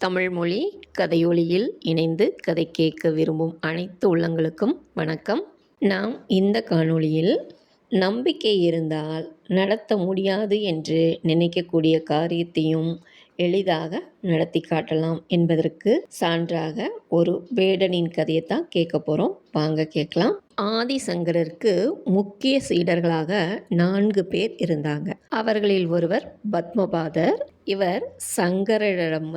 தமிழ் மொழி கதையொலியில் இணைந்து கதை கேட்க விரும்பும் அனைத்து உள்ளங்களுக்கும் வணக்கம். நாம் இந்த காணொளியில் நம்பிக்கை இருந்தால் நடத்த முடியாது என்று நினைக்கக்கூடிய காரியத்தையும் எளிதாக நடத்தி காட்டலாம் என்பதற்கு சான்றாக ஒரு வேடனின் கதையைத்தான் கேட்க போகிறோம். வாங்க கேட்கலாம். ஆதிசங்கரருக்கு முக்கிய சீடர்களாக 4 பேர் இருந்தாங்க. அவர்களில் ஒருவர் பத்மபாதர். இவர் சங்கரரிடம்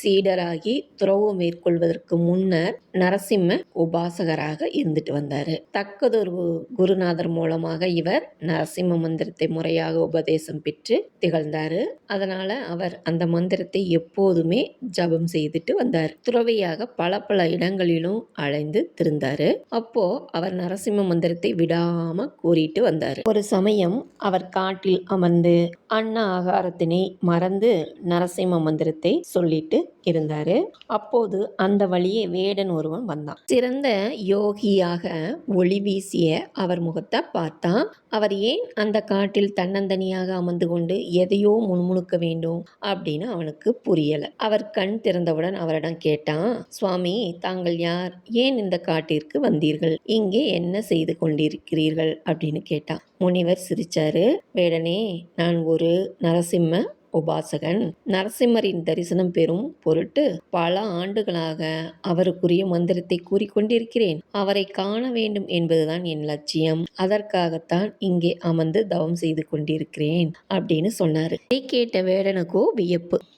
சீடராகி துறவு மேற்கொள்வதற்கு முன்னர் நரசிம்ம உபாசகராக இருந்துட்டு வந்தாரு. தக்கதொரு குருநாதர் மூலமாக இவர் நரசிம்ம மந்திரத்தை முறையாக உபதேசம் பெற்று திகழ்ந்தாரு. அதனால அவர் அந்த மந்திரத்தை எப்போதுமே ஜபம் செய்துட்டு வந்தார். துறவியாக பல இடங்களிலும் அலைந்து திரிந்தாரு. அப்போ அவர் நரசிம்ம மந்திரத்தை விடாம கூறிட்டு வந்தாரு. ஒரு சமயம் அவர் காட்டில் அமர்ந்து அன்ன ஆகாரத்தினை மறந்து நரசிம்ம மந்திரத்தை சொல்லிட்டு இருந்தாரு. அப்போது அந்த வழியே வேடன் ஒருவன் வந்தான். சிறந்த யோகியாக ஒளி வீசிய அவர் முகத்தை பார்த்தான். அவர் ஏன் அந்த காட்டில் தன்னந்தனியாக அமர்ந்து கொண்டு எதையோ முணுமுணுக்க வேண்டும் அப்படின்னு அவனுக்கு புரியல. அவர் கண் திறந்தவுடன் அவரிடம் கேட்டான், சுவாமி, தாங்கள் யார்? ஏன் இந்த காட்டிற்கு வந்தீர்கள்? இங்கே என்ன செய்து கொண்டிருக்கிறீர்கள் அப்படின்னு கேட்டான். முனிவர் சிரிச்சாரு. வேடனே, நான் ஒரு நரசிம்ம உபாசகன். நரசிம்மரின் தரிசனம் பெறும் பொருட்டு பல ஆண்டுகளாக அவருக்குரிய மந்திரத்தை கூறிக்கொண்டிருக்கிறேன். அவரை காண வேண்டும் என்பதுதான் என் லட்சியம். அதற்காகத்தான் இங்கே அமர்ந்து தவம் செய்து கொண்டிருக்கிறேன் அப்படின்னு சொன்னாரு. இதை கேட்ட வேடனுக்கோ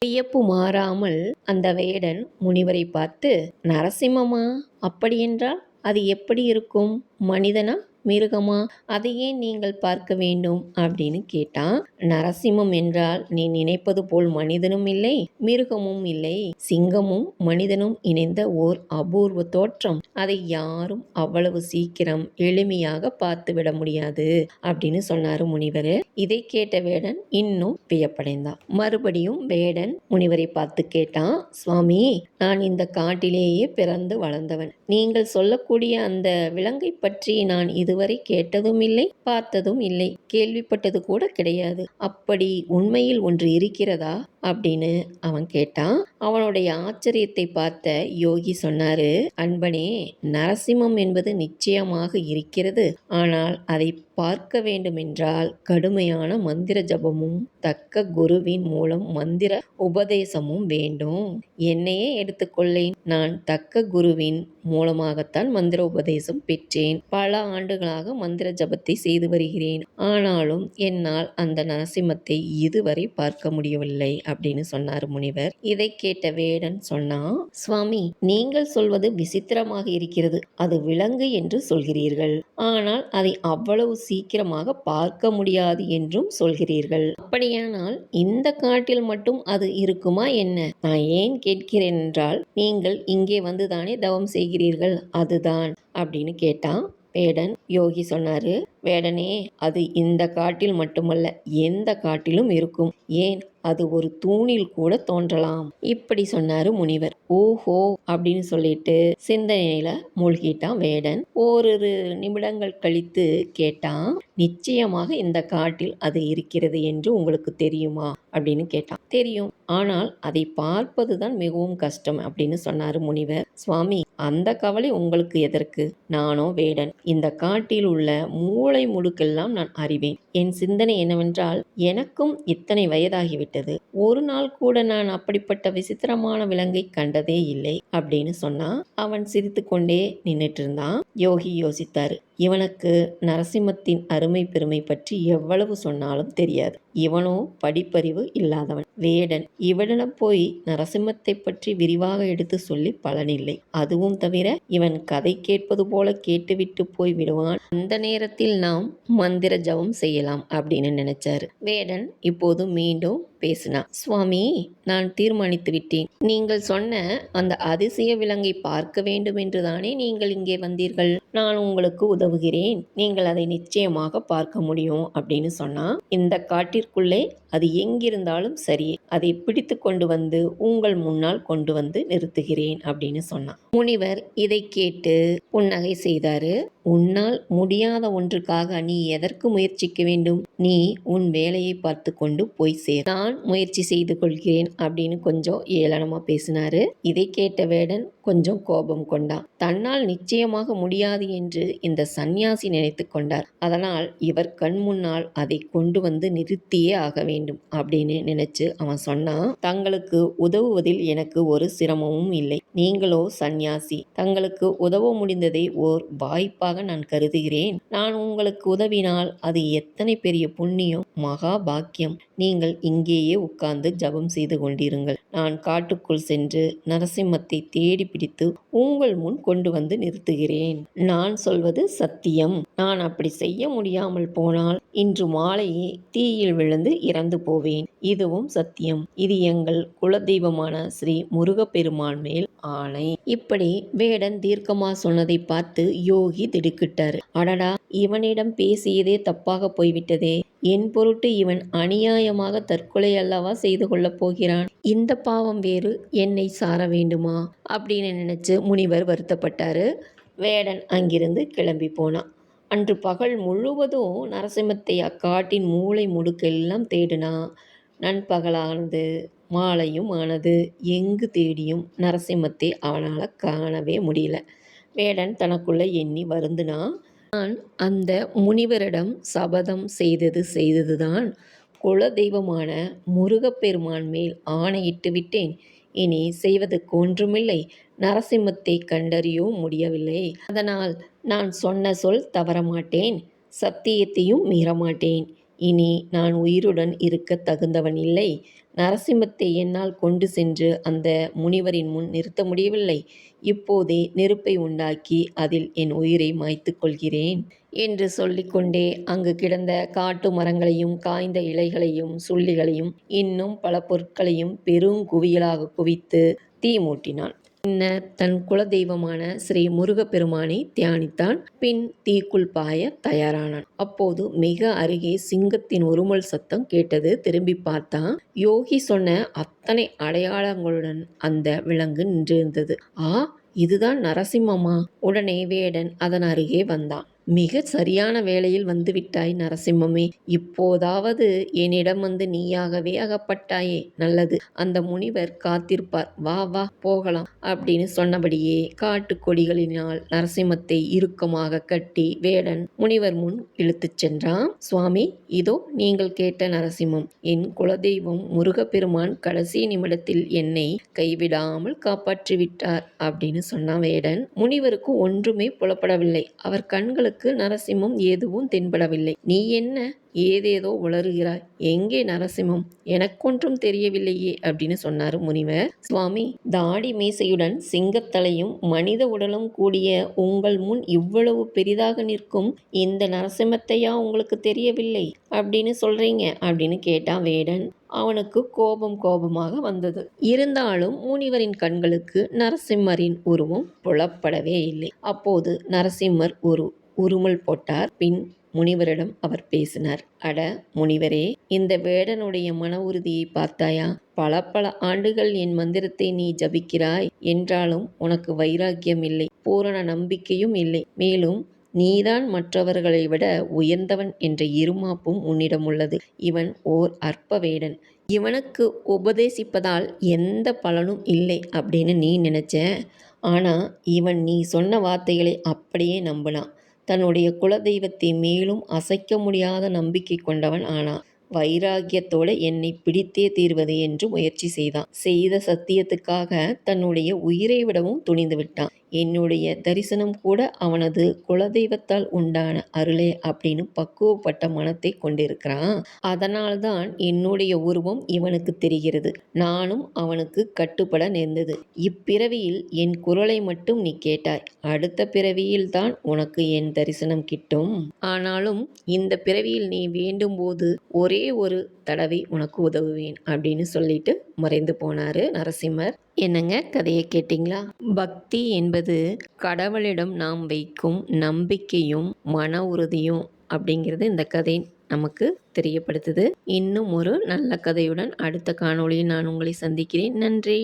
வியப்பு மாறாமல் அந்த வேடன் முனிவரை பார்த்து, நரசிம்மமா? அப்படியென்றால் அது எப்படி இருக்கும்? மனிதனா, மிருகமா? அதையே நீங்கள் பார்க்க வேண்டும் அப்படின்னு கேட்டான். நரசிம்மம் என்றால் நீ நினைப்பது போல் மனிதனும் இல்லை, மிருகமும் இல்லை. சிங்கமும் மனிதனும் இணைந்த ஓர் அபூர்வ தோற்றம். அதை யாரும் அவ்வளவு சீக்கிரம் எளிமையாக பார்த்து விட முடியாது அப்படின்னு சொன்னாரு முனிவர். இதை கேட்ட வேடன் இன்னும் வியப்படைந்தான். மறுபடியும் வேடன் முனிவரை பார்த்து கேட்டான், சுவாமி, நான் இந்த காட்டிலேயே பிறந்து வளர்ந்தவன். நீங்கள் சொல்லக்கூடிய அந்த விலங்கை பற்றி நான் இதுவரை கேட்டதும் இல்லை, பார்த்ததும் இல்லை, கேள்விப்பட்டது கூட கிடையாது. அப்படி உண்மையில் ஒன்று இருக்கிறதா அப்படின்னு அவன் கேட்டான். அவனுடைய ஆச்சரியத்தை பார்த்த யோகி சொன்னாரு, அன்பனே, நரசிம்மம் என்பது நிச்சயமாக இருக்கிறது. ஆனால் அதை பார்க்க வேண்டுமென்றால் கடுமையான மந்திர ஜபமும் தக்க குருவின் மூலம் மந்திர உபதேசமும் வேண்டும். என்னையே எடுத்துக்கொள்ளேன். நான் தக்க குருவின் மூலமாகத்தான் மந்திர உபதேசம் பெற்றேன். பல ஆண்டுகளாக மந்திர ஜபத்தை செய்து வருகிறேன். ஆனாலும் என்னால் அந்த நரசிம்மத்தை இதுவரை பார்க்க முடியவில்லை அப்படின்னு சொன்னார் முனிவர். இதை கேட்ட வேடன் சொன்னான், சுவாமி, நீங்கள் சொல்வது விசித்திரமாக இருக்கிறது. அது விலங்கு என்று சொல்கிறீர்கள், ஆனால் அதை அவ்வளவு சீக்கிரமாக பார்க்க முடியாது என்றும் சொல்கிறீர்கள். அப்படியானால் இந்த காட்டில் மட்டும் அது இருக்குமா என்ன? நான் ஏன் கேட்கிறேன் என்றால், நீங்கள் இங்கே வந்துதானே தவம் செய்கிறீர்கள், அதுதான் அப்படின்னு கேட்டான். வேடன். யோகி சொன்னாரு, வேடனே, அது இந்த காட்டில் மட்டுமல்ல, எந்த காட்டிலும் இருக்கும். ஏன், அது ஒரு தூணில் கூட தோன்றலாம் இப்படி சொன்னாரு முனிவர். ஓஹோ அப்படின்னு சொல்லிட்டு சிந்தனையில மூழ்கிட்டான் வேடன். ஓரிரு நிமிடங்கள் கழித்து கேட்டான், நிச்சயமாக இந்த காட்டில் அது இருக்கிறது என்று உங்களுக்கு தெரியுமா அப்படின்னு கேட்டான். தெரியும், ஆனால் அதை பார்ப்பதுதான் மிகவும் கஷ்டம் அப்படின்னு சொன்னாரு முனிவர். சுவாமி, அந்த கவலை உங்களுக்கு எதற்கு? நானோ வேடன். இந்த காட்டில் உள்ள மூளை முடுக்கெல்லாம் நான் அறிவேன். என் சிந்தனை என்னவென்றால், எனக்கும் இத்தனை வயதாகிவிட்டது, ஒரு நாள் கூட நான் அப்படிப்பட்ட விசித்திரமான விலங்கை கண்டதே இல்லை அப்படின்னு சொன்னான். அவன் சிரித்து கொண்டே நின்றுட்டு இருந்தான். யோகி யோசித்தாரு, இவனுக்கு நரசிம்மத்தின் அருமை பெருமை பற்றி எவ்வளவு சொன்னாலும் தெரியாது. இவனோ படிப்பறிவு இல்லாதவன். வேடன். இவனிடம் போய் நரசிம்மத்தை பற்றி விரிவாக எடுத்து சொல்லி பலனில்லை. அதுவும் தவிர இவன் கதை கேட்பது போல கேட்டுவிட்டு போய் விடுவான். அந்த நேரத்தில் நாம் மந்திர ஜபம் செய்யலாம் அப்படின்னு நினைச்சாரு. வேடன் இப்போது மீண்டும் பேசினான். சுவாமி, நான் தீர்மானித்து விட்டேன். நீங்கள் சொன்ன அந்த அதிசய விலங்கை பார்க்க வேண்டும் என்றுதானே நீங்கள் இங்கே வந்தீர்கள். நான் உங்களுக்கு உதவுகிறேன். நீங்கள் அதை நிச்சயமாக பார்க்க முடியும் அப்படின்னு சொன்னா. இந்த காட்டிற்குள்ளே அது எங்கிருந்தாலும் சரி, அதை பிடித்து கொண்டு வந்து உங்கள் முன்னால் கொண்டு வந்து நிறுத்துகிறேன் அப்படின்னு சொன்னான். முனிவர் இதை கேட்டு புன்னகை செய்தாரு. உன்னால் முடியாத ஒன்றுக்காக நீ எதற்கு முயற்சிக்க வேண்டும்? நீ உன் வேலையை பார்த்து கொண்டு போய் சேர். நான் நான் முயற்சி செய்து கொள்கிறேன் அப்படின்னு கொஞ்சம் ஏளனமா பேசினாரு. இதை கேட்ட வேடன் கொஞ்சம் கோபம் கொண்டான். தன்னால் நிச்சயமாக முடியாது என்று இந்த சந்நியாசி நினைத்து கொண்டார். அதனால் இவர் கண் முன்னால் அதை கொண்டு வந்து நிறுத்தியே ஆக வேண்டும் அப்படின்னு நினைச்சு அவன் சொன்னான், தங்களுக்கு உதவுவதில் எனக்கு ஒரு சிரமமும் இல்லை. நீங்களோ சந்நியாசி, தங்களுக்கு உதவ முடிந்ததை ஓர் வாய்ப்பாக நான் கருதுகிறேன். நான் உங்களுக்கு உதவினால் அது எத்தனை பெரிய புண்ணியம், மகா பாக்கியம். நீங்கள் இங்கேயே உட்கார்ந்து ஜபம் செய்து கொண்டிருங்கள். நான் காட்டுக்குள் சென்று நரசிம்மத்தை தேடி பிடித்து உங்கள் முன் கொண்டு வந்து நிறுத்துகிறேன். நான் சொல்வது சத்தியம். நான் அப்படி செய்ய முடியாமல் போனால் இன்று மாலையே தீயில் விழுந்து இறந்து போவேன். இதுவும் சத்தியம். இது எங்கள் குலதெய்வமான ஸ்ரீ முருகப்பெருமான் மேல் ஆணை. இப்படி வேடன் தீர்க்கமா சொன்னதை பார்த்து யோகி திடுக்கிட்டாரு. அடடா, இவனிடம் பேசியதே தப்பாக போய்விட்டதே. என் பொருட்டு இவன் அநியாயமாக தற்கொலை அல்லவா செய்து கொள்ளப் போகிறான். இந்த பாவம் வேறு என்னை சார வேண்டுமா அப்படின்னு நினைச்சு முனிவர் வருத்தப்பட்டாரு. வேடன் அங்கிருந்து கிளம்பி போனான். அன்று பகல் முழுவதும் நரசிம்மத்தை அக்காட்டின் மூளை முடுக்கெல்லாம் தேடினான். நண்பகலானது, மாலையும் ஆனது. எங்கு தேடியும் நரசிம்மத்தை அவனால் காணவே முடியல. வேடன் தனக்குள்ள எண்ணி வருந்தினான். நான் அந்த முனிவரிடம் சபதம் செய்ததுதான். குலதெய்வமான முருகப்பெருமான் மேல் ஆணையிட்டு விட்டேன். இனி செய்வதற்கு ஒன்றுமில்லை. நரசிம்மத்தை கண்டறியவும் முடியவில்லை. அதனால் நான் சொன்ன சொல் தவறமாட்டேன். சத்தியத்தையும் மீறமாட்டேன். இனி நான் உயிருடன் இருக்க தகுந்தவன் இல்லை. நரசிம்மத்தை என்னால் கொண்டு சென்று அந்த முனிவரின் முன் நிறுத்த முடியவில்லை. இப்போதே நெருப்பை உண்டாக்கி அதில் என் உயிரை மாய்த்து கொள்கிறேன் என்று சொல்லிக்கொண்டே அங்கு கிடந்த காட்டு மரங்களையும் காய்ந்த இலைகளையும் சுள்ளிகளையும் இன்னும் பல பொருட்களையும் பெருங்குவியலாக குவித்து தீ மூட்டினான். பின்னர் தன் குலதெய்வமான ஸ்ரீ முருகப்பெருமானை தியானித்தான். பின் தீக்குள் பாய தயாரானான். அப்போது மிக அருகே சிங்கத்தின் உருமல் சத்தம் கேட்டது. திரும்பி பார்த்தான். யோகி சொன்ன அத்தனை அடையாளங்களுடன் அந்த விலங்கு நின்றிருந்தது. இதுதான் நரசிம்மமா? உடனே வேடன் அதன் அருகே வந்தான். மிக சரியான வேளையில் வந்துவிட்டாய் நரசிம்மமே. இப்போதாவது என்னிடம் வந்து நீயாகவே அகப்பட்டாயே, நல்லது. அந்த முனிவர் காத்திருப்பார். வா வா போகலாம் அப்படின்னு சொன்னபடியே காட்டு கொடிகளினால் நரசிம்மத்தை இறுக்கமாக கட்டி வேடன் முனிவர் முன் இழுத்துச் சென்றான். சுவாமி, இதோ நீங்கள் கேட்ட நரசிம்மம். என் குலதெய்வம் முருகப்பெருமான் கடைசி நிமிடத்தில் என்னை கைவிடாமல் காப்பாற்றிவிட்டார் அப்படின்னு சொன்னான் வேடன். முனிவருக்கு ஒன்றுமே புலப்படவில்லை. அவர் கண்களுக்கு நரசிம்மம் எதுவும் தென்படவில்லை. நீ என்ன ஏதேதோ உளறுகிறாய்? எங்கே நரசிம்மம்? எனக்கொன்றும் தெரியவில்லையே அப்படின்னு சொன்னாரு முனிவர். சுவாமி, தாடி மீசையுடன் சிங்கத்தலையும் மனித உடலும் கூடிய உங்கள் முன் இவ்வளவு பெரிதாக நிற்கும் இந்த நரசிம்மத்தையா உங்களுக்கு தெரியவில்லை அப்படின்னு சொல்றீங்க அப்படின்னு கேட்டான் வேடன். அவனுக்கு கோபமாக வந்தது. இருந்தாலும் முனிவரின் கண்களுக்கு நரசிம்மரின் உருவம் புலப்படவே இல்லை. அப்போது நரசிம்மர் ஒரு உருமல் போட்டார். பின் முனிவரிடம் அவர் பேசினார். அட முனிவரே, இந்த வேடனுடைய மன உறுதியை பார்த்தாயா? பல ஆண்டுகள் என் மந்திரத்தை நீ ஜபிக்கிறாய் என்றாலும் உனக்கு வைராக்கியம் இல்லை, பூரண நம்பிக்கையும் இல்லை. மேலும் நீதான் மற்றவர்களை விட உயர்ந்தவன் என்ற இருமாப்பும் உன்னிடம் உள்ளது. இவன் ஓர் அற்ப வேடன். இவனுக்கு உபதேசிப்பதால் எந்த பலனும் இல்லை அப்படின்னு நீ நினைச்ச. ஆனா இவன் நீ சொன்ன வார்த்தைகளை அப்படியே நம்பினான். தன்னுடைய குலதெய்வத்தை மேலும் அசைக்க முடியாத நம்பிக்கை கொண்டவன் ஆனான். வைராக்கியத்தோட என்னை பிடித்தே தீர்வது என்று முயற்சி செய்தான். செய்த சத்தியத்துக்காக தன்னுடைய உயிரை விடவும் துணிந்து விட்டான். என்னுடைய தரிசனம் கூட அவனது குலதெய்வத்தால் உண்டான அருளே அப்படின்னு பக்குவப்பட்ட மனத்தை கொண்டிருக்கிறான். அதனால்தான் என்னுடைய உருவம் இவனுக்கு தெரிகிறது. நானும் அவனுக்கு கட்டுப்பட நேர்ந்தது. இப்பிறவியில் என் குரலை மட்டும் நீ கேட்டாய். அடுத்த பிறவியில் தான் உனக்கு என் தரிசனம் கிட்டும். ஆனாலும் இந்த பிறவியில் நீ வேண்டும் போது ஒரே ஒரு தடவை உனக்கு உதவுவேன் அப்படின்னு சொல்லிட்டு மறைந்து போனாரு நரசிம்மர். என்னங்க, கதையை கேட்டிங்களா? பக்தி என்பது கடவுளிடம் நாம் வைக்கும் நம்பிக்கையும் மன உறுதியும் அப்படிங்கிறது இந்த கதை நமக்கு தெரியப்படுத்துது. இன்னும் ஒரு நல்ல கதையுடன் அடுத்த காணொளியில் நான் உங்களை சந்திக்கிறேன். நன்றி.